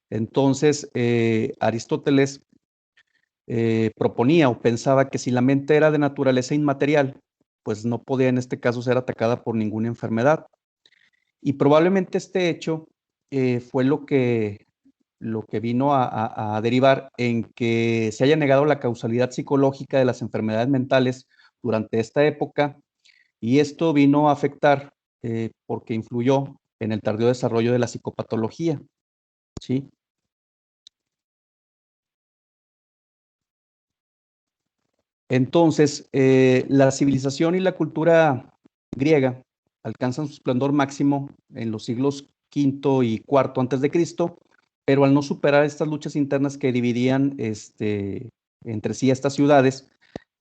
Entonces, Aristóteles proponía o pensaba que si la mente era de naturaleza inmaterial, pues no podía en este caso ser atacada por ninguna enfermedad. Y probablemente este hecho fue lo que vino a derivar en que se haya negado la causalidad psicológica de las enfermedades mentales durante esta época, y esto vino a afectar porque influyó en el tardío desarrollo de la psicopatología, ¿sí? Entonces, la civilización y la cultura griega alcanzan su esplendor máximo en los siglos V y IV antes de Cristo, pero al no superar estas luchas internas que dividían entre sí estas ciudades,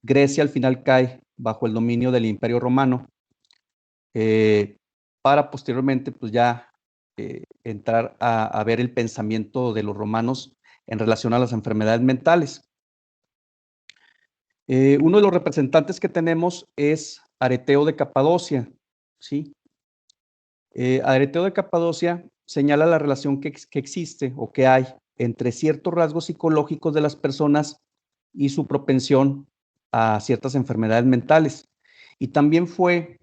Grecia al final cae bajo el dominio del Imperio Romano, eh, para posteriormente pues ya entrar a ver el pensamiento de los romanos en relación a las enfermedades mentales. Uno de los representantes que tenemos es Areteo de Capadocia, ¿sí? Areteo de Capadocia señala la relación que existe o que hay entre ciertos rasgos psicológicos de las personas y su propensión a ciertas enfermedades mentales. Y también fue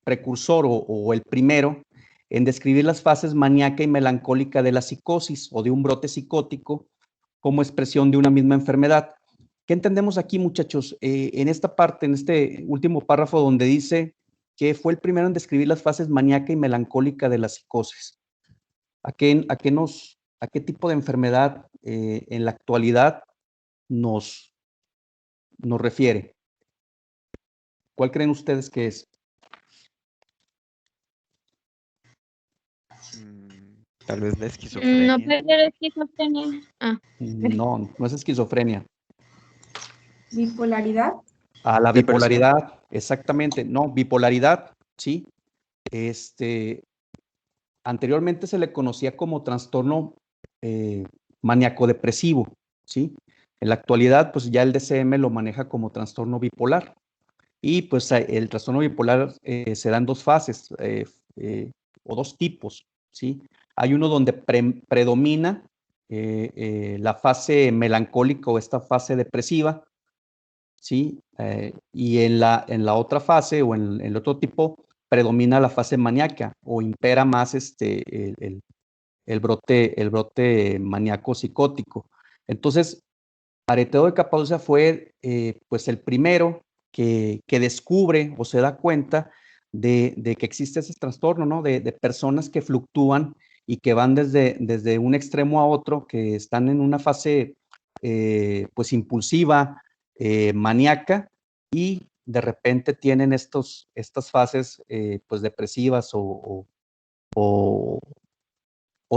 precursor o el primero en describir las fases maníaca y melancólica de la psicosis o de un brote psicótico como expresión de una misma enfermedad. ¿Qué entendemos aquí, muchachos? En esta parte, en este último párrafo donde dice que fue el primero en describir las fases maníaca y melancólica de la psicosis. ¿A qué tipo de enfermedad en la actualidad nos refiere? ¿Cuál creen ustedes que es? Tal vez la No esquizofrenia. puede ser esquizofrenia. No, no es esquizofrenia. Bipolaridad. La Depresión. bipolaridad, exactamente. No, bipolaridad, sí. Anteriormente se le conocía como trastorno maníaco-depresivo, ¿sí? En la actualidad, pues ya el DCM lo maneja como trastorno bipolar. Y pues el trastorno bipolar se da en dos fases o dos tipos, ¿sí? Hay uno donde predomina la fase melancólica o esta fase depresiva, ¿sí? Y en la otra fase o en el otro tipo predomina la fase maníaca o impera más el brote maníaco psicótico. Entonces, Areteo de Capadocia fue pues el primero que descubre o se da cuenta de que existe ese trastorno, ¿no? De personas que fluctúan y que van desde un extremo a otro, que están en una fase pues impulsiva, maníaca, y de repente tienen estas fases pues depresivas o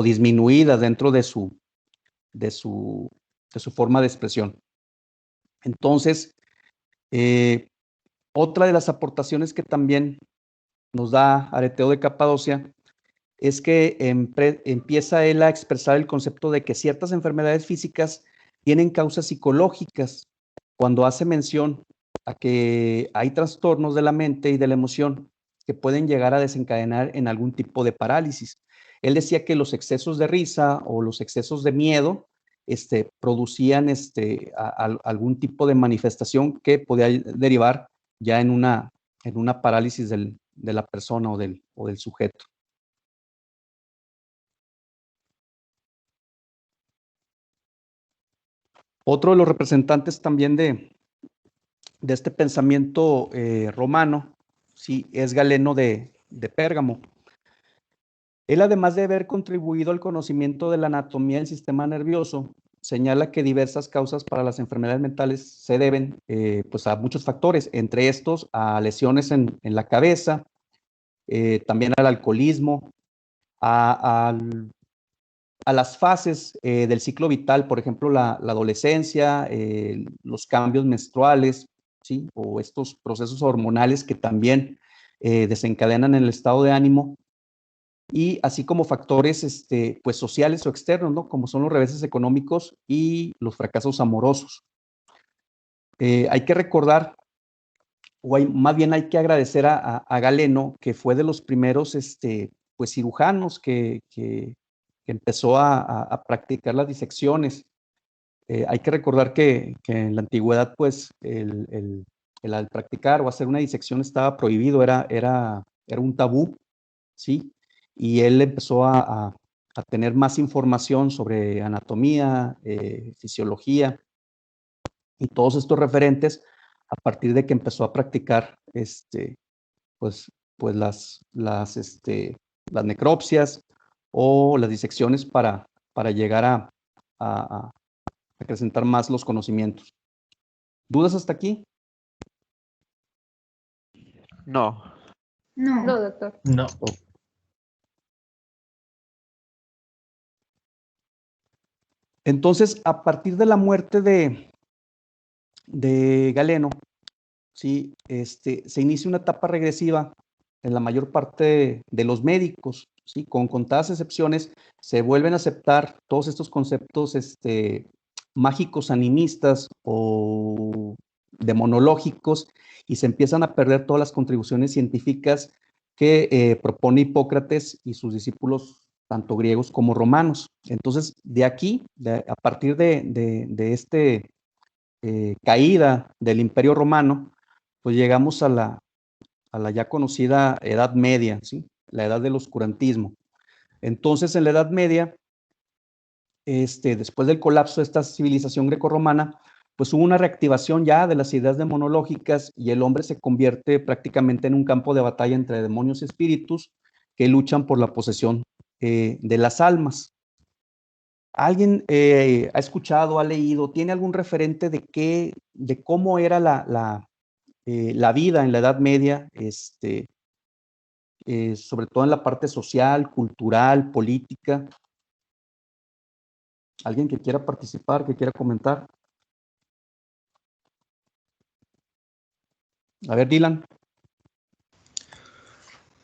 disminuidas dentro de su forma de expresión. Entonces, otra de las aportaciones que también nos da Areteo de Capadocia es que empieza él a expresar el concepto de que ciertas enfermedades físicas tienen causas psicológicas, cuando hace mención a que hay trastornos de la mente y de la emoción que pueden llegar a desencadenar en algún tipo de parálisis. Él decía que los excesos de risa o los excesos de miedo producían algún tipo de manifestación que podía derivar ya en una parálisis de la persona o del sujeto. Otro de los representantes también de este pensamiento romano, sí, es Galeno de Pérgamo. Él, además de haber contribuido al conocimiento de la anatomía del sistema nervioso, señala que diversas causas para las enfermedades mentales se deben pues a muchos factores, entre estos a lesiones en la cabeza, también al alcoholismo, a las fases del ciclo vital, por ejemplo, la adolescencia, los cambios menstruales, ¿sí? O estos procesos hormonales que también desencadenan el estado de ánimo, y así como factores pues sociales o externos, ¿no? Como son los reveses económicos y los fracasos amorosos. Hay que recordar, más bien hay que agradecer a Galeno, que fue de los primeros pues cirujanos que empezó a practicar las disecciones. Hay que recordar que en la antigüedad, pues, al practicar o hacer una disección estaba prohibido, era un tabú, ¿sí? Y él empezó a tener más información sobre anatomía, fisiología y todos estos referentes a partir de que empezó a practicar, pues, pues las necropsias o las disecciones para llegar a acrecentar más los conocimientos. ¿Dudas hasta aquí? No. No, doctor. No. Entonces, a partir de la muerte de Galeno, ¿sí? Se inicia una etapa regresiva en la mayor parte de los médicos, ¿sí? Con contadas excepciones, se vuelven a aceptar todos estos conceptos mágicos animistas o demonológicos y se empiezan a perder todas las contribuciones científicas que propone Hipócrates y sus discípulos, tanto griegos como romanos. Entonces, de aquí, a partir de caída del Imperio Romano, pues llegamos a la ya conocida Edad Media, ¿sí? La edad del oscurantismo. Entonces, en la Edad Media, después del colapso de esta civilización grecorromana, pues hubo una reactivación ya de las ideas demonológicas y el hombre se convierte prácticamente en un campo de batalla entre demonios y espíritus que luchan por la posesión de las almas. ¿Alguien ha escuchado, ha leído, tiene algún referente de cómo era la vida en la Edad Media, sobre todo en la parte social, cultural, política? ¿Alguien que quiera participar, que quiera comentar? A ver, Dylan.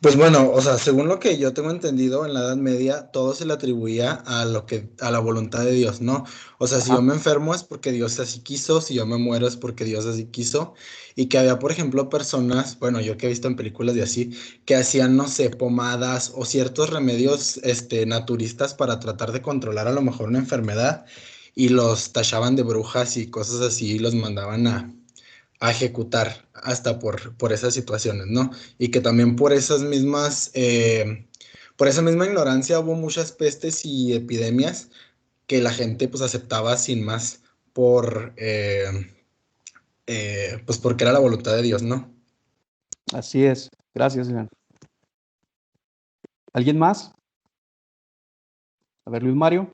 Pues bueno, o sea, según lo que yo tengo entendido, en la Edad Media todo se le atribuía a la voluntad de Dios, ¿no? O sea, si yo Ajá. me enfermo es porque Dios así quiso, si yo me muero es porque Dios así quiso, y que había, por ejemplo, personas, bueno, yo que he visto en películas y así, que hacían, no sé, pomadas o ciertos remedios, naturistas para tratar de controlar a lo mejor una enfermedad, y los tachaban de brujas y cosas así, y los mandaban a ejecutar hasta por esas situaciones, ¿no? Y que también por esa misma ignorancia hubo muchas pestes y epidemias que la gente pues aceptaba sin más por, pues porque era la voluntad de Dios, ¿no? Así es. Gracias, Dylan. ¿Alguien más? A ver, Luis Mario.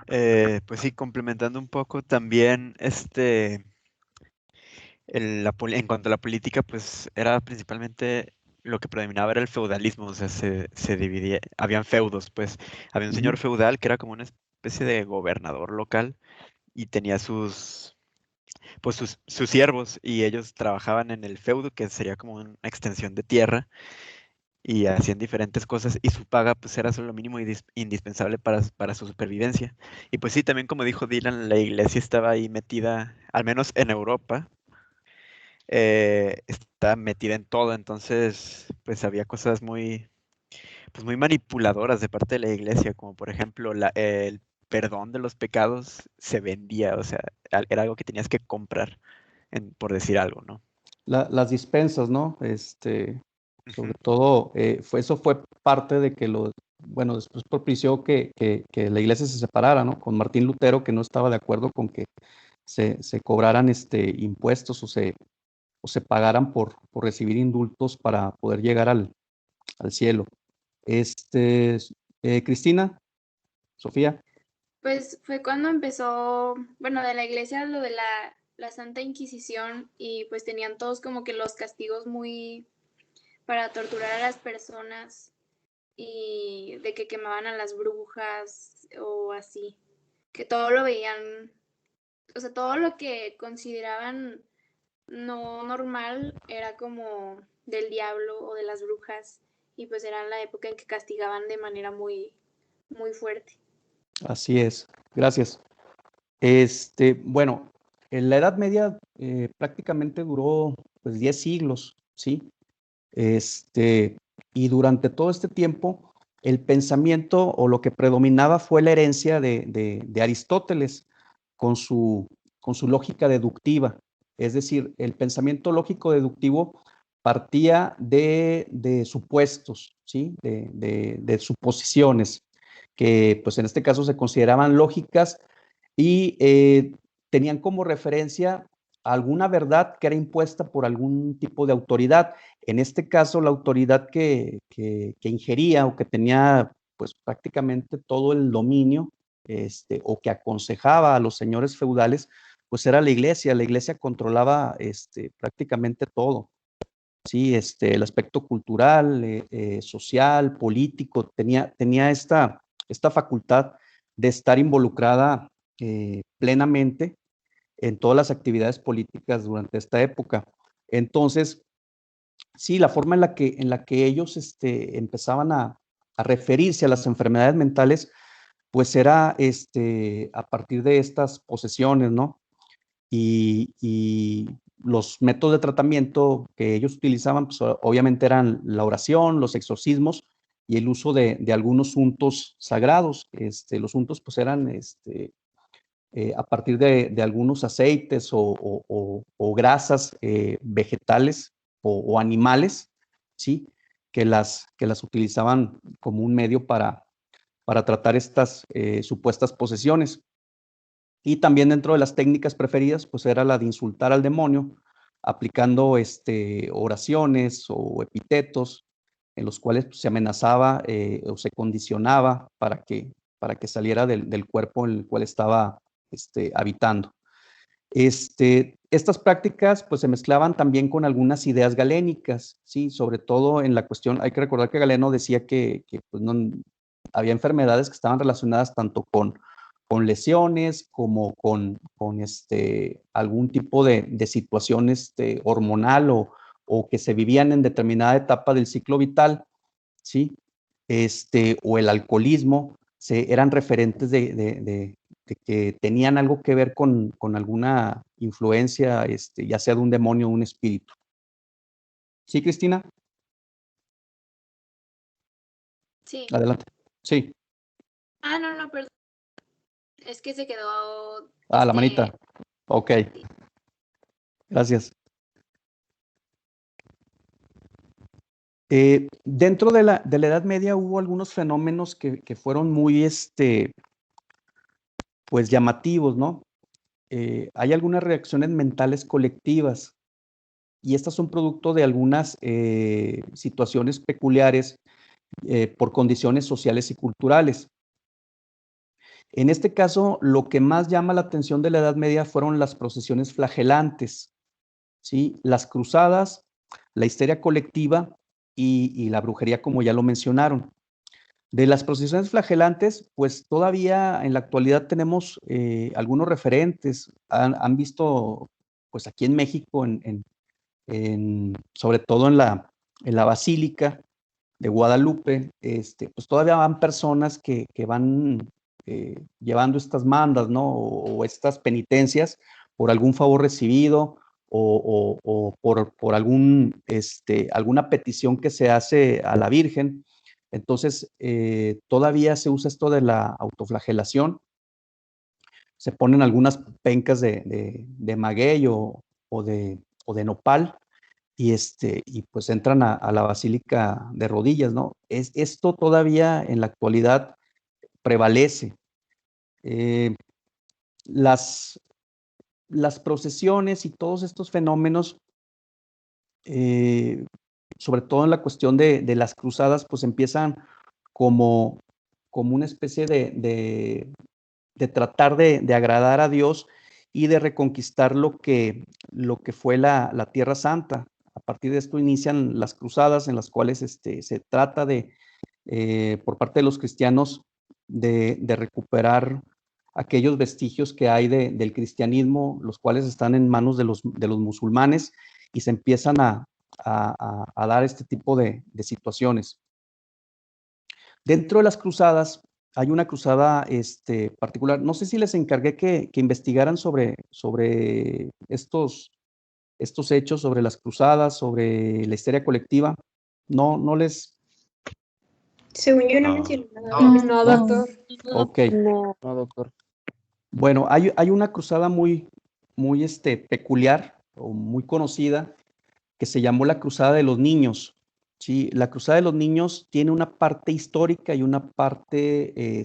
Pues sí, complementando un poco también, en cuanto a la política, pues era principalmente lo que predominaba era el feudalismo, o sea, se dividía, habían feudos, pues había un señor feudal que era como una especie de gobernador local y tenía sus siervos y ellos trabajaban en el feudo, que sería como una extensión de tierra y hacían diferentes cosas y su paga pues era solo lo mínimo y indispensable para su supervivencia. Y pues sí, también como dijo Dylan, la iglesia estaba ahí metida, al menos en Europa, está metida en todo, entonces pues había cosas pues muy manipuladoras de parte de la iglesia, como por ejemplo el perdón de los pecados se vendía, o sea, era algo que tenías que comprar, por decir algo, ¿no? Las dispensas, ¿no? Sobre Ujú. todo, eso fue parte de que bueno, después propició que la iglesia se separara, ¿no? Con Martín Lutero, que no estaba de acuerdo con que se cobraran impuestos o se pagaran por recibir indultos para poder llegar al cielo. Cristina, Sofía. Pues fue cuando empezó, bueno, de la iglesia lo de la Santa Inquisición y pues tenían todos como que los castigos muy para torturar a las personas y de que quemaban a las brujas o así, que todo lo veían, o sea, todo lo que consideraban no normal era como del diablo o de las brujas y pues era la época en que castigaban de manera muy, muy fuerte. Así es, gracias. Bueno, en la Edad Media prácticamente duró pues 10 siglos, ¿sí? Y durante todo este tiempo, el pensamiento o lo que predominaba fue la herencia de Aristóteles con su lógica deductiva. Es decir, el pensamiento lógico deductivo partía de supuestos, ¿sí? de suposiciones, que pues en este caso se consideraban lógicas y tenían como referencia alguna verdad que era impuesta por algún tipo de autoridad. En este caso, la autoridad que ingería o que tenía pues prácticamente todo el dominio o que aconsejaba a los señores feudales, pues era la iglesia. La iglesia controlaba prácticamente todo. Sí, el aspecto cultural, social, político, tenía esta facultad de estar involucrada plenamente en todas las actividades políticas durante esta época. Entonces, sí, la forma en la que ellos empezaban a referirse a las enfermedades mentales, pues era a partir de estas posesiones, ¿no? Y los métodos de tratamiento que ellos utilizaban, pues obviamente eran la oración, los exorcismos y el uso de algunos untos sagrados. Los untos pues eran a partir de algunos aceites o grasas vegetales o animales, ¿sí? Que las utilizaban como un medio para tratar estas supuestas posesiones. Y también dentro de las técnicas preferidas, pues era la de insultar al demonio, aplicando oraciones o epítetos en los cuales pues, se amenazaba o se condicionaba para que saliera del cuerpo en el cual estaba habitando. Estas prácticas pues se mezclaban también con algunas ideas galénicas, ¿sí? Sobre todo en la cuestión, hay que recordar que Galeno decía que pues, no, había enfermedades que estaban relacionadas tanto con lesiones como con algún tipo de situación hormonal o que se vivían en determinada etapa del ciclo vital, ¿sí? O el alcoholismo, eran referentes de que tenían algo que ver con alguna influencia, ya sea de un demonio o un espíritu. ¿Sí, Cristina? Sí. Adelante. Sí. Ah, no, perdón. Es que se quedó. La manita. Ok. Gracias. Dentro de la Edad Media hubo algunos fenómenos que fueron muy, pues llamativos, ¿no? Hay algunas reacciones mentales colectivas y estas son producto de algunas situaciones peculiares por condiciones sociales y culturales. En este caso, lo que más llama la atención de la Edad Media fueron las procesiones flagelantes, ¿sí? Las cruzadas, la histeria colectiva y la brujería, como ya lo mencionaron. De las procesiones flagelantes, pues todavía en la actualidad tenemos algunos referentes. Han visto, pues aquí en México, sobre todo en la Basílica de Guadalupe, pues todavía van personas que van llevando estas mandas, ¿no? O estas penitencias por algún favor recibido o por alguna petición que se hace a la Virgen. Entonces, todavía se usa esto de la autoflagelación. Se ponen algunas pencas de maguey o de nopal y pues entran a la basílica de rodillas, ¿no? Esto todavía en la actualidad prevalece. Las procesiones y todos estos fenómenos, sobre todo en la cuestión de las cruzadas, pues empiezan como una especie de tratar de agradar a Dios y de reconquistar lo que fue la Tierra Santa. A partir de esto inician las cruzadas en las cuales se trata por parte de los cristianos de recuperar aquellos vestigios que hay del cristianismo, los cuales están en manos de los musulmanes y se empiezan a dar este tipo de situaciones. Dentro de las cruzadas hay una cruzada particular. No sé si les encargué que investigaran sobre estos hechos, sobre las cruzadas, sobre la histeria colectiva. No les... Según yo no No. mencioné nada. No, doctor. Ok. No. No, doctor. Bueno, hay una cruzada muy peculiar o muy conocida que se llamó la Cruzada de los Niños. ¿Sí? La Cruzada de los Niños tiene una parte histórica y una parte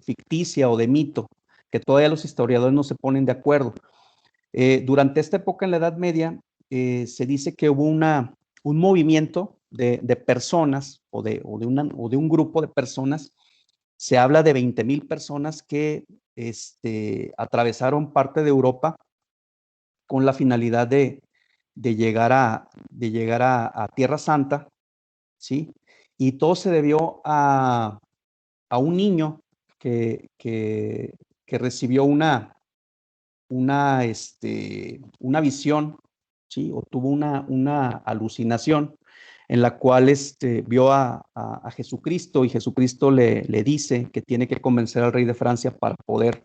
ficticia o de mito, que todavía los historiadores no se ponen de acuerdo. Durante esta época en la Edad Media se dice que hubo un movimiento de personas o de un grupo de personas. Se habla de 20,000 personas que atravesaron parte de Europa con la finalidad de llegar a Tierra Santa, ¿sí? Y todo se debió a un niño que recibió una visión, ¿sí? O tuvo una alucinación en la cual vio a Jesucristo, y Jesucristo le dice que tiene que convencer al rey de Francia para poder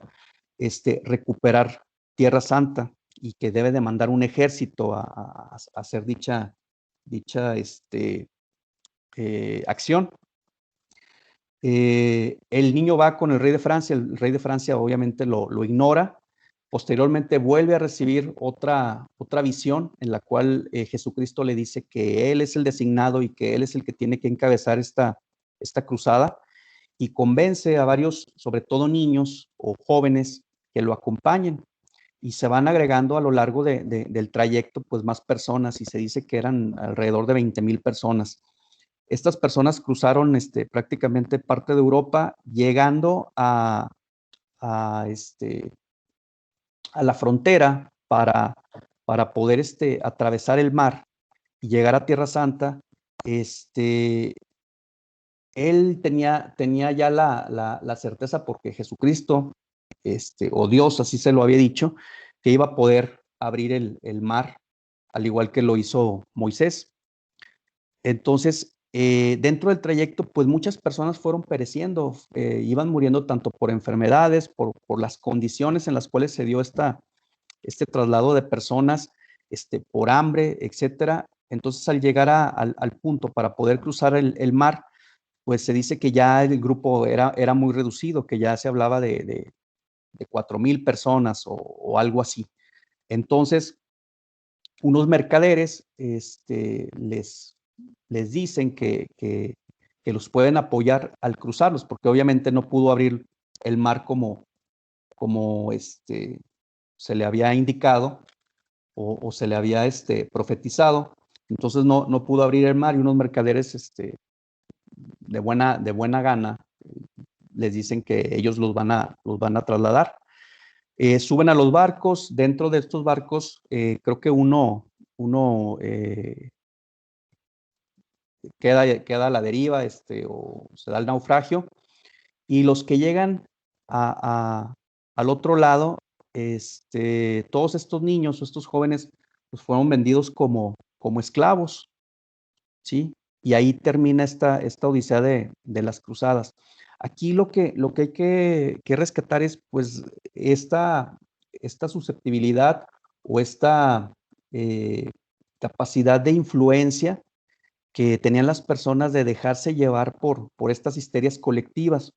recuperar Tierra Santa, y que debe de mandar un ejército a hacer dicha acción. El niño va con el rey de Francia, el rey de Francia obviamente lo ignora. Posteriormente vuelve a recibir otra visión en la cual Jesucristo le dice que él es el designado y que él es el que tiene que encabezar esta cruzada, y convence a varios, sobre todo niños o jóvenes, que lo acompañen, y se van agregando a lo largo del trayecto pues más personas, y se dice que eran alrededor de 20,000 personas. Estas personas cruzaron prácticamente parte de Europa, llegando a la frontera para poder atravesar el mar y llegar a Tierra Santa. Él tenía ya la certeza, porque Jesucristo, o Dios, así se lo había dicho, que iba a poder abrir el mar, al igual que lo hizo Moisés. Entonces, dentro del trayecto, pues muchas personas fueron pereciendo, iban muriendo tanto por enfermedades, por las condiciones en las cuales se dio este traslado de personas, por hambre, etcétera. Entonces, al llegar al punto para poder cruzar el mar, pues se dice que ya el grupo era muy reducido, que ya se hablaba de 4,000 personas o algo así. Entonces, unos mercaderes les dicen que los pueden apoyar al cruzarlos, porque obviamente no pudo abrir el mar como se le había indicado o se le había profetizado. Entonces no pudo abrir el mar, y unos mercaderes de buena gana les dicen que ellos los van a trasladar. Suben a los barcos. Dentro de estos barcos, creo que uno queda a la deriva, o se da el naufragio, y los que llegan al otro lado, todos estos niños o estos jóvenes, pues fueron vendidos como esclavos, ¿sí? Y ahí termina esta odisea de las cruzadas. Aquí lo que hay que rescatar es pues esta susceptibilidad o esta capacidad de influencia que tenían las personas de dejarse llevar por estas histerias colectivas,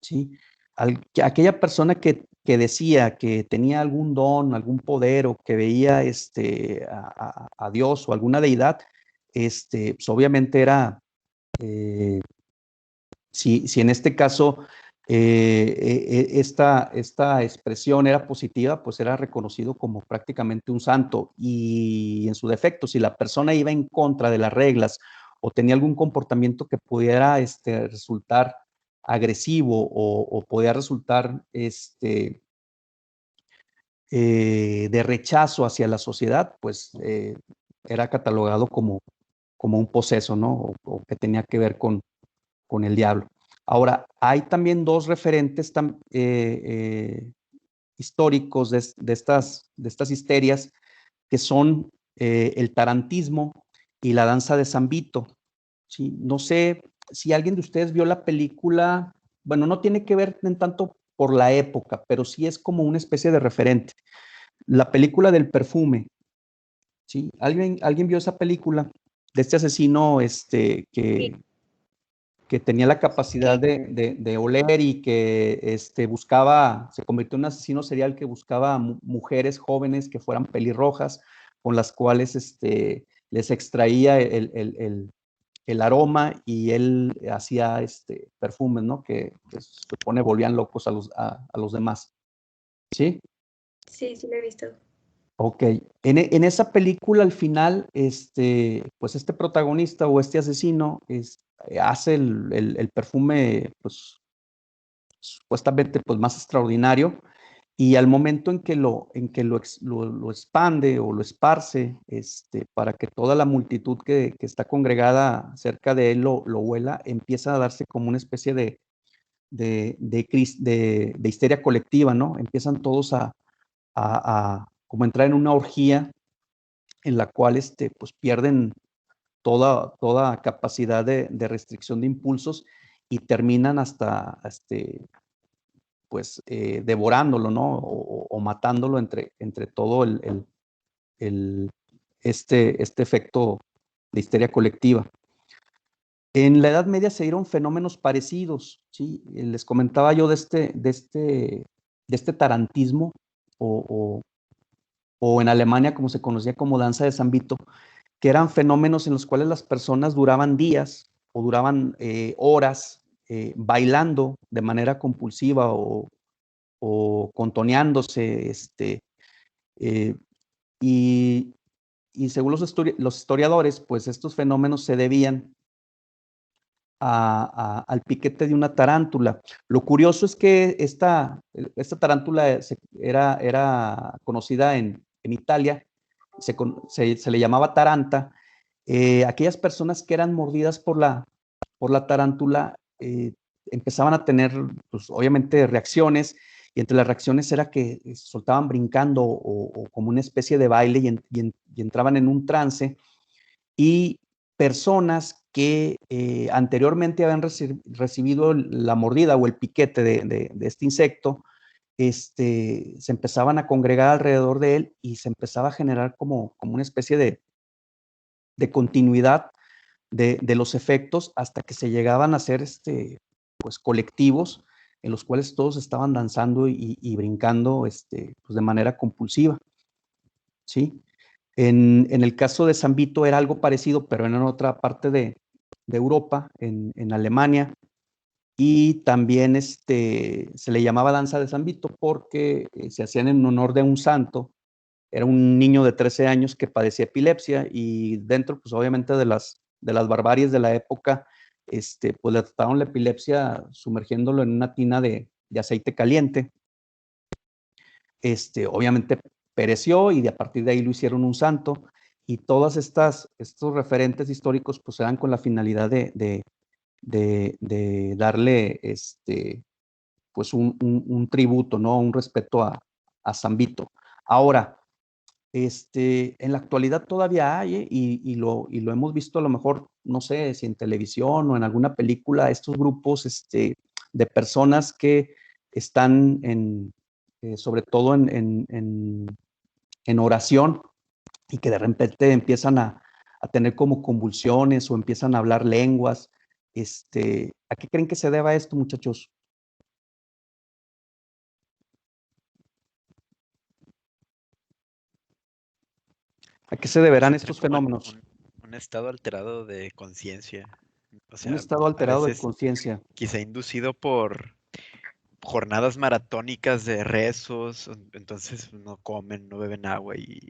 ¿sí? Aquella persona que decía que tenía algún don, algún poder, o que veía a Dios o alguna deidad, pues obviamente era, si en este caso esta expresión era positiva, pues era reconocido como prácticamente un santo. Y en su defecto, si la persona iba en contra de las reglas o tenía algún comportamiento que pudiera resultar agresivo, o podía resultar de rechazo hacia la sociedad, pues era catalogado como un poseso, ¿no? O que tenía que ver con el diablo. Ahora, hay también dos referentes históricos de estas histerias, que son el tarantismo y la danza de San Vito, ¿sí? No sé si alguien de ustedes vio la película. Bueno, no tiene que ver en tanto por la época, pero sí es como una especie de referente. La película del perfume, ¿sí? ¿Alguien vio esa película de este asesino que que tenía la capacidad de oler y que se convirtió en un asesino serial que buscaba mujeres jóvenes que fueran pelirrojas, con las cuales les extraía el aroma y él hacía perfumes, ¿no? Que se supone volvían locos a los demás. ¿Sí? Sí, sí lo he visto. Ok. En esa película, al final, pues este protagonista o este asesino hace el perfume, pues, supuestamente, pues, más extraordinario, y al momento en que lo expande o lo esparce, para que toda la multitud que está congregada cerca de él lo huela, empieza a darse como una especie de histeria colectiva, ¿no? Empiezan todos a como entrar en una orgía en la cual pues pierden toda capacidad de restricción de impulsos y terminan hasta pues devorándolo, ¿no? O matándolo entre todo el, este efecto de histeria colectiva. En la Edad Media se dieron fenómenos parecidos, ¿sí? Les comentaba yo de este tarantismo o, o en Alemania como se conocía como danza de San Vito, que eran fenómenos en los cuales las personas duraban días o duraban horas bailando de manera compulsiva o contoneándose, eh, y, y según los historiadores, pues estos fenómenos se debían al piquete de una tarántula. Lo curioso es que esta tarántula era conocida en Italia, se le llamaba taranta. Aquellas personas que eran mordidas por la tarántula empezaban a tener, pues, obviamente, reacciones, y entre las reacciones era que soltaban brincando o como una especie de baile y entraban en un trance, y personas que anteriormente habían recibido la mordida o el piquete de este insecto, se empezaban a congregar alrededor de él y se empezaba a generar como una especie de continuidad de los efectos hasta que se llegaban a ser pues colectivos en los cuales todos estaban danzando y brincando pues de manera compulsiva, ¿sí? En el caso de San Vito era algo parecido, pero en otra parte de Europa, en Alemania, y también se le llamaba danza de San Vito porque se hacían en honor de un santo. Era un niño de 13 años que padecía epilepsia y dentro, pues obviamente de las barbaries de la época, pues le trataron la epilepsia sumergiéndolo en una tina de aceite caliente. Obviamente pereció y a partir de ahí lo hicieron un santo, y todas estos referentes históricos pues eran con la finalidad de darle pues un tributo, ¿no? Un respeto a San Vito. Ahora, en la actualidad todavía hay, y lo hemos visto a lo mejor, no sé, si en televisión o en alguna película, estos grupos de personas que están sobre todo en oración, y que de repente empiezan a tener como convulsiones o empiezan a hablar lenguas. ¿A qué creen que se deba esto, muchachos? ¿A qué se deberán Pues estos entran como en fenómenos? un estado alterado de conciencia. O Un sea, estado a alterado de veces conciencia. quizá inducido por jornadas maratónicas de rezos, entonces no comen, no beben agua y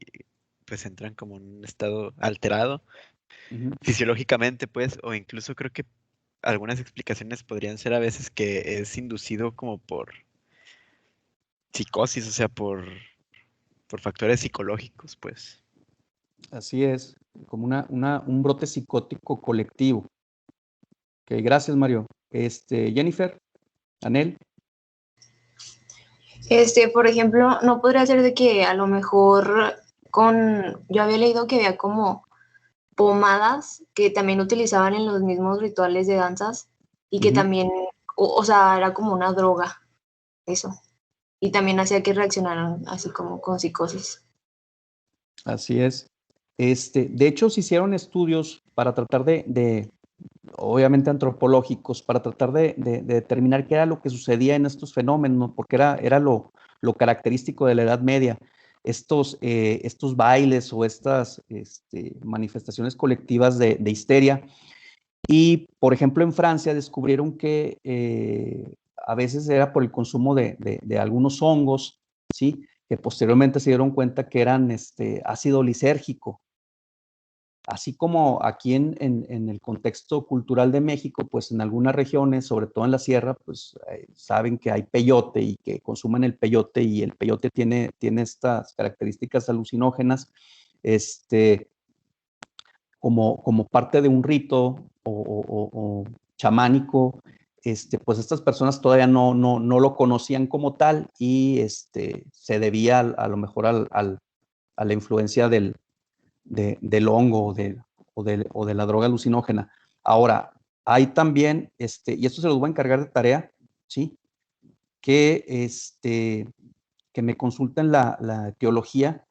pues entran como en un estado alterado Ujú. fisiológicamente, pues, o incluso creo que algunas explicaciones podrían ser a veces que es inducido como por psicosis, o sea, por factores psicológicos, pues. Así es, como un brote psicótico colectivo. Ok, gracias, Mario. Jennifer, Anel. Por ejemplo, no podría ser de que a lo mejor yo había leído que había como pomadas que también utilizaban en los mismos rituales de danzas y que Ujú. también, o sea, era como una droga, eso. Y también hacía que reaccionaran así como con psicosis. Así es. De hecho, se hicieron estudios para tratar obviamente antropológicos, para tratar de determinar qué era lo que sucedía en estos fenómenos, porque era lo característico de la Edad Media. Estos bailes o estas manifestaciones colectivas de histeria. Y, por ejemplo, en Francia descubrieron que a veces era por el consumo de algunos hongos, ¿sí? Que posteriormente se dieron cuenta que eran ácido lisérgico. Así como aquí en el contexto cultural de México, pues en algunas regiones, sobre todo en la sierra, pues saben que hay peyote y que consumen el peyote, y el peyote tiene estas características alucinógenas, como parte de un rito o chamánico. Pues estas personas todavía no lo conocían como tal, y se debía a lo mejor a la influencia del hongo o de la droga alucinógena. Ahora, hay también, y esto se los voy a encargar de tarea, ¿sí? Que, que me consulten la etiología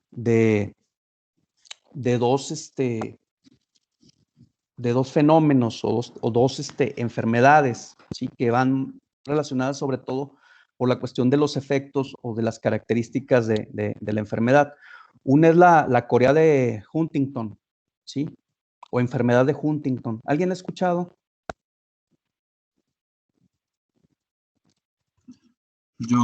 de dos, de dos fenómenos o dos enfermedades, ¿sí? Que van relacionadas sobre todo por la cuestión de los efectos o de las características de la enfermedad. Una es la corea de Huntington, ¿sí? O enfermedad de Huntington. ¿Alguien ha escuchado? Yo.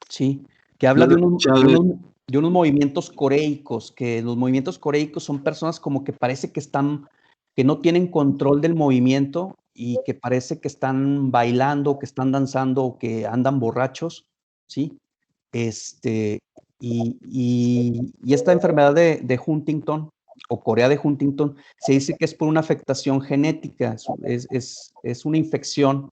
Sí, que habla de unos movimientos coreicos, que los movimientos coreicos son personas como que parece que no tienen control del movimiento, y que parece que están bailando, que están danzando, o que andan borrachos, ¿sí? Y esta enfermedad de Huntington o Corea de Huntington se dice que es por una afectación genética, es una infección,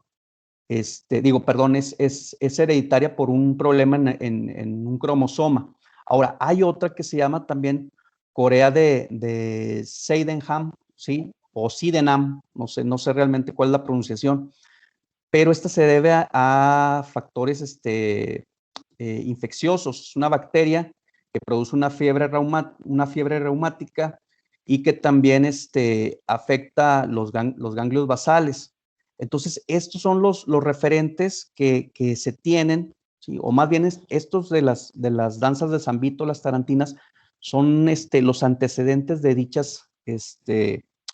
perdón, es hereditaria por un problema en un cromosoma. Ahora, hay otra que se llama también Corea de Sydenham, ¿sí? O Sydenham, no sé realmente cuál es la pronunciación, pero esta se debe a factores infecciosos. Es una bacteria que produce una fiebre reumática, y que también afecta los ganglios basales. Entonces, estos son los referentes que se tienen, ¿sí? O más bien estos de las danzas de San Vito, las tarantinas, son los antecedentes de dichas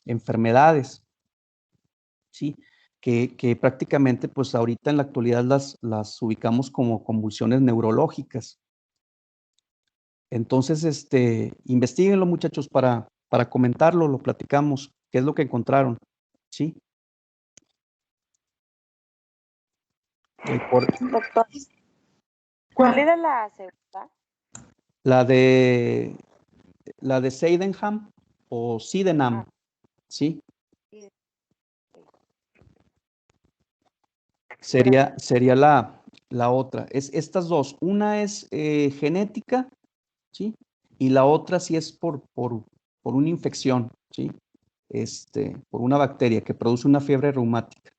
enfermedades, ¿sí? Que prácticamente, pues ahorita en la actualidad las ubicamos como convulsiones neurológicas. Entonces, investíguenlo, muchachos, para comentarlo, lo platicamos, qué es lo que encontraron, ¿sí? Doctor, ¿cuál era la segunda? La de Sydenham o Sydenham, ¿sí? Sería la otra. Es estas dos. Una es genética, ¿sí? Y la otra sí es por una infección, ¿sí? Por una bacteria que produce una fiebre reumática.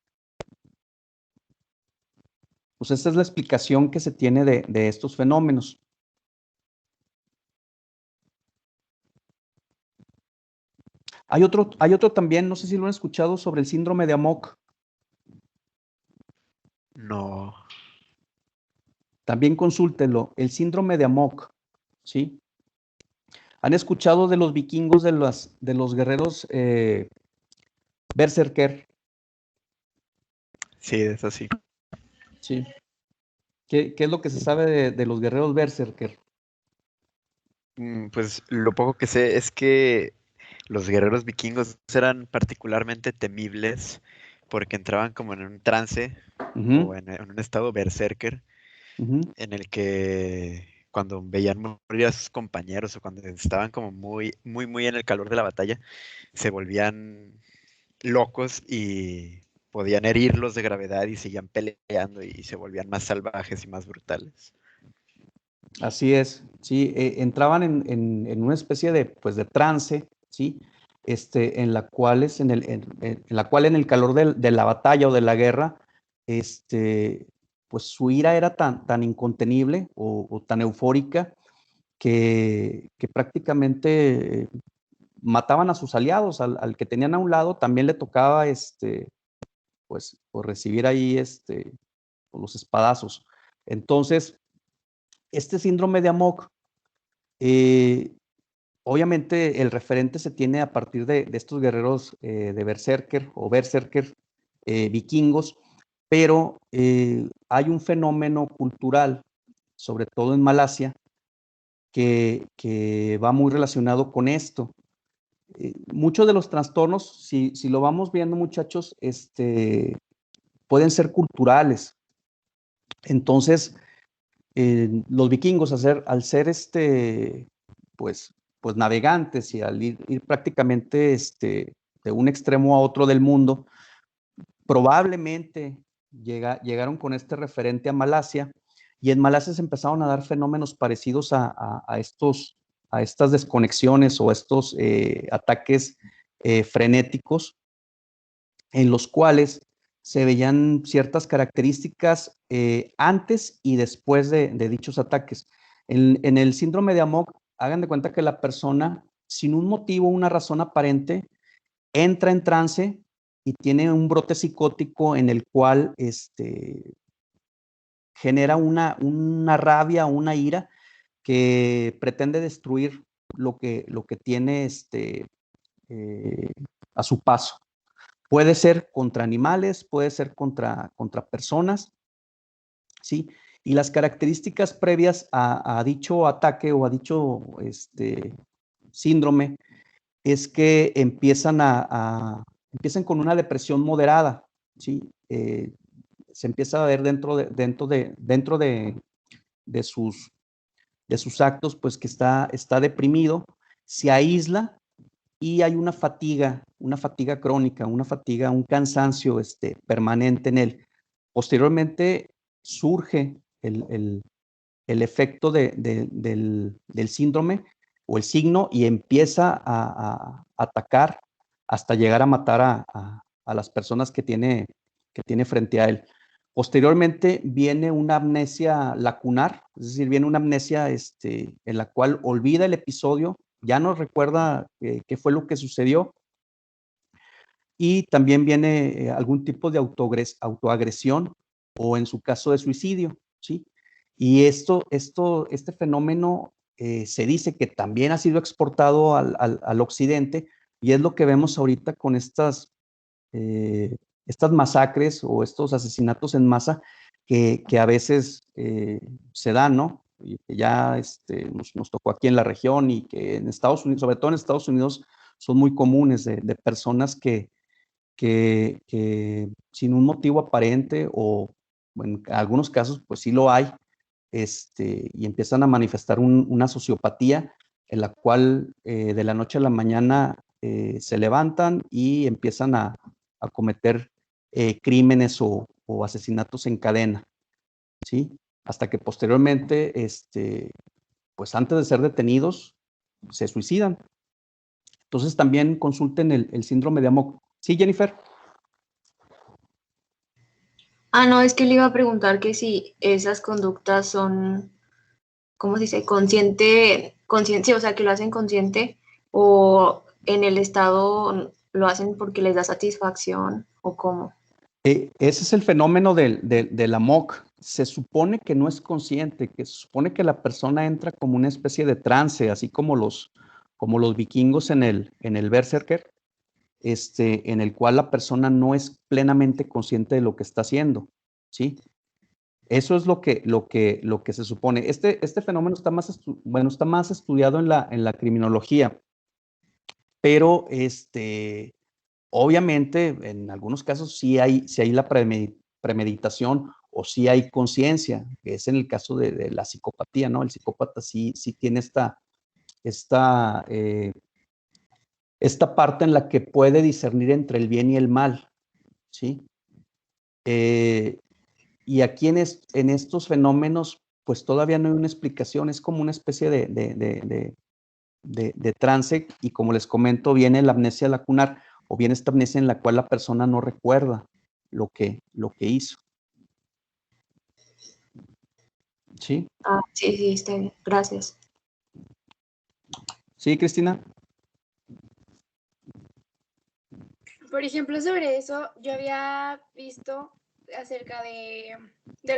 Pues esta es la explicación que se tiene de estos fenómenos. Hay otro también, no sé si lo han escuchado, sobre el síndrome de Amok. No. También consúltenlo, el síndrome de Amok, ¿sí? ¿Han escuchado de los vikingos, de los guerreros berserker? Sí, es así. Sí. ¿Qué es lo que se sabe de los guerreros berserker? Pues lo poco que sé es que los guerreros vikingos eran particularmente temibles porque entraban como en un trance o en un estado berserker en el que cuando veían morir a sus compañeros o cuando estaban como muy, muy, muy en el calor de la batalla, se volvían locos y podían herirlos de gravedad y seguían peleando y se volvían más salvajes y más brutales. Así es, sí, entraban en una especie de trance, ¿sí? En la cual en el calor de la batalla o de la guerra, pues su ira era tan incontenible o tan eufórica que prácticamente mataban a sus aliados, al que tenían a un lado, también le tocaba, pues recibir ahí, los espadazos. Entonces, este síndrome de Amok, obviamente el referente se tiene a partir de estos guerreros de Berserker o Berserker vikingos, pero hay un fenómeno cultural, sobre todo en Malasia, que va muy relacionado con esto. Muchos de los trastornos, si lo vamos viendo, muchachos, pueden ser culturales. Entonces, los vikingos, al ser pues navegantes y al ir prácticamente de un extremo a otro del mundo, probablemente llegaron con este referente a Malasia, y en Malasia se empezaron a dar fenómenos parecidos a estas desconexiones o estos ataques frenéticos, en los cuales se veían ciertas características antes y después de dichos ataques. En el síndrome de Amok, hagan de cuenta que la persona, sin un motivo, una razón aparente, entra en trance y tiene un brote psicótico en el cual genera una rabia, una ira que pretende destruir lo que tiene a su paso. Puede ser contra animales, puede ser contra personas, ¿sí? Y las características previas a dicho ataque o a dicho síndrome es que empiezan con una depresión moderada, ¿sí? Se empieza a ver dentro de sus actos, pues que está deprimido, se aísla y hay una fatiga crónica, un cansancio permanente en él. Posteriormente surge el efecto del síndrome o el signo y empieza a atacar hasta llegar a matar a las personas que tiene frente a él. Posteriormente viene una amnesia lacunar, es decir, viene una amnesia en la cual olvida el episodio, ya no recuerda qué fue lo que sucedió, y también viene algún tipo de autoagresión o en su caso de suicidio, ¿sí? Y este fenómeno se dice que también ha sido exportado al occidente, y es lo que vemos ahorita con estas masacres o estos asesinatos en masa que a veces se dan, ¿no? Y que ya nos tocó aquí en la región, y que en Estados Unidos, sobre todo en Estados Unidos, son muy comunes de personas que sin un motivo aparente, o en algunos casos pues sí lo hay, y empiezan a manifestar una sociopatía en la cual de la noche a la mañana se levantan y empiezan a cometer crímenes o asesinatos en cadena, ¿sí? Hasta que posteriormente, pues antes de ser detenidos, se suicidan. Entonces también consulten el síndrome de Amok. ¿Sí, Jennifer? No, es que le iba a preguntar que si esas conductas son, ¿cómo se dice? Consciente, o sea, que lo hacen consciente, o en el estado lo hacen porque les da satisfacción, o cómo. Ese es el fenómeno del Amok. Se supone que no es consciente, que se supone que la persona entra como una especie de trance, así como los vikingos en el Berserker, en el cual la persona no es plenamente consciente de lo que está haciendo, ¿sí? Eso es lo que se supone. Este fenómeno está más estudiado en la criminología, pero obviamente en algunos casos sí hay la premeditación o sí hay conciencia, que es en el caso de la psicopatía, ¿no? El psicópata sí tiene esta parte en la que puede discernir entre el bien y el mal, ¿sí? Y aquí en estos fenómenos, pues todavía no hay una explicación, es como una especie de trance, y como les comento, viene la amnesia lacunar, o viene esta amnesia en la cual la persona no recuerda lo que hizo. ¿Sí? Sí, está bien. Gracias. ¿Sí, Cristina? Por ejemplo, sobre eso, yo había visto acerca de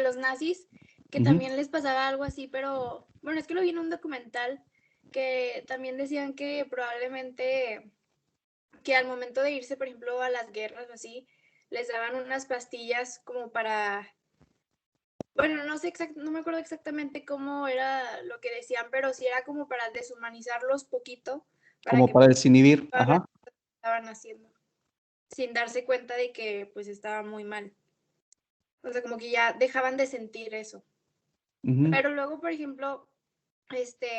los nazis, que Ujú. también les pasaba algo así, pero bueno, es que lo vi en un documental que también decían que probablemente que al momento de irse, por ejemplo, a las guerras o así, les daban unas pastillas como para, bueno, no sé no me acuerdo exactamente cómo era lo que decían, pero sí era como para deshumanizarlos poquito, para Como que para desinhibir. todas las Ajá. cosas que estaban haciendo, sin darse cuenta de que pues estaba muy mal. O sea, como que ya dejaban de sentir eso. Ujú. Pero luego, por ejemplo,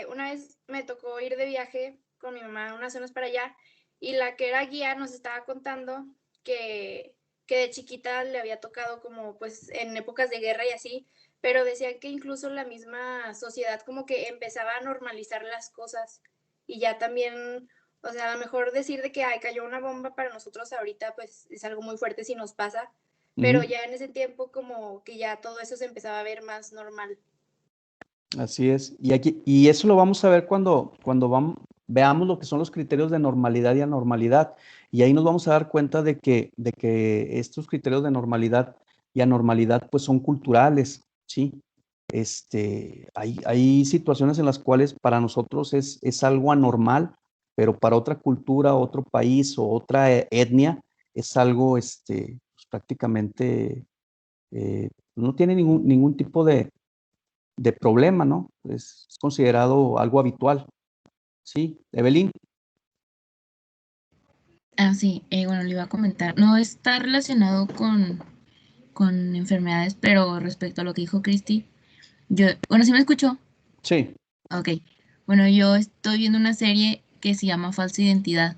una vez me tocó ir de viaje con mi mamá unas zonas para allá y la que era guía nos estaba contando que, que de chiquita le había tocado como pues en épocas de guerra y así, pero decían que incluso la misma sociedad como que empezaba a normalizar las cosas y ya también, o sea, a lo mejor decir de que ay, cayó una bomba para nosotros ahorita pues es algo muy fuerte si nos pasa, pero Ujú. ya en ese tiempo como que ya todo eso se empezaba a ver más normal. Así es. Y eso lo vamos a ver cuando veamos lo que son los criterios de normalidad y anormalidad. Y ahí nos vamos a dar cuenta de que estos criterios de normalidad y anormalidad pues son culturales, ¿sí? Hay situaciones en las cuales para nosotros es algo anormal, pero para otra cultura, otro país o otra etnia es algo pues, prácticamente no tiene ningún tipo de problema, ¿no? Es considerado algo habitual. Sí, Evelyn. Ah, sí, bueno, le iba a comentar. No está relacionado con enfermedades, pero respecto a lo que dijo Cristi, bueno, ¿sí me escuchó? Sí. Ok. Bueno, yo estoy viendo una serie que se llama Falsa Identidad.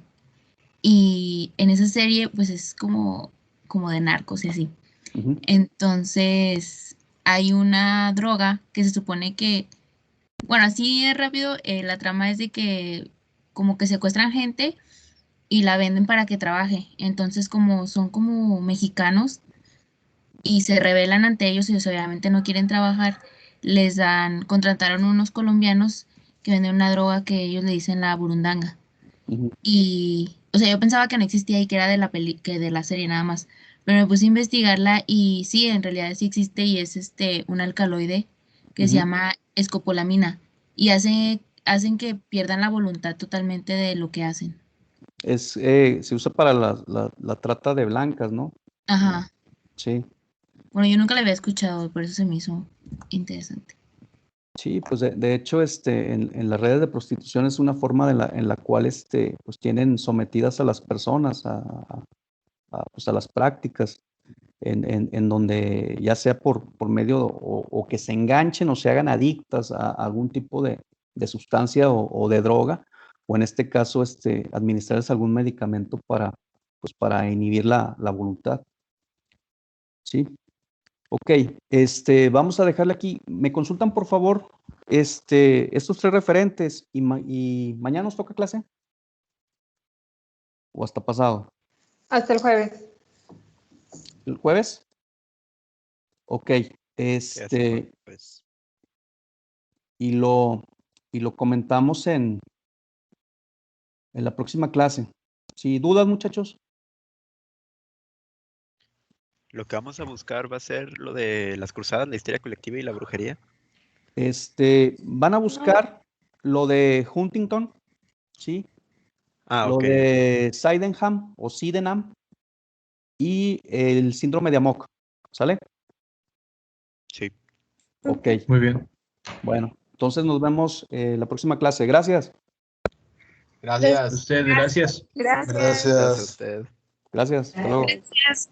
Y en esa serie, pues es como de narcos y así. Ujú, Entonces, hay una droga que se supone que, bueno, así es rápido, la trama es de que como que secuestran gente y la venden para que trabaje. Entonces, como son como mexicanos y se rebelan ante ellos y ellos obviamente no quieren trabajar, contrataron unos colombianos que venden una droga que ellos le dicen la burundanga. ujú. Y, o sea, yo pensaba que no existía y que era de que de la serie nada más. Pero me puse a investigarla y sí, en realidad sí existe y es un alcaloide que se Ujú. llama escopolamina y hacen que pierdan la voluntad totalmente de lo que hacen. Se usa para la trata de blancas, ¿no? Ajá. Sí, Bueno, yo nunca la había escuchado, por eso se me hizo interesante. sí, pues de hecho, en las redes de prostitución es una forma en la cual, pues tienen sometidas a las personas pues a las prácticas, en donde ya sea por medio o que se enganchen o se hagan adictas a algún tipo de sustancia o de droga, o en este caso, administrarles algún medicamento pues para inhibir la voluntad. Sí. Ok, vamos a dejarle aquí. ¿Me consultan, por favor, estos tres referentes y mañana nos toca clase? ¿O hasta pasado? Hasta el jueves. ¿El jueves? Ok, Sí, así, pues. y lo comentamos en la próxima clase. ¿Sí, dudas, muchachos? Lo que vamos a buscar va a ser lo de las cruzadas, la histeria colectiva y la brujería. Van a buscar lo de Huntington, ¿sí? Ah, Lo ok, ok. de Sydenham o Sydenham y el síndrome de Amok, ¿sale? Sí. Ok, Muy bien. bueno, entonces nos vemos la próxima clase. Gracias. Gracias. Usted, gracias. Gracias. Gracias a Gracias. usted. Gracias. Hasta luego. Gracias.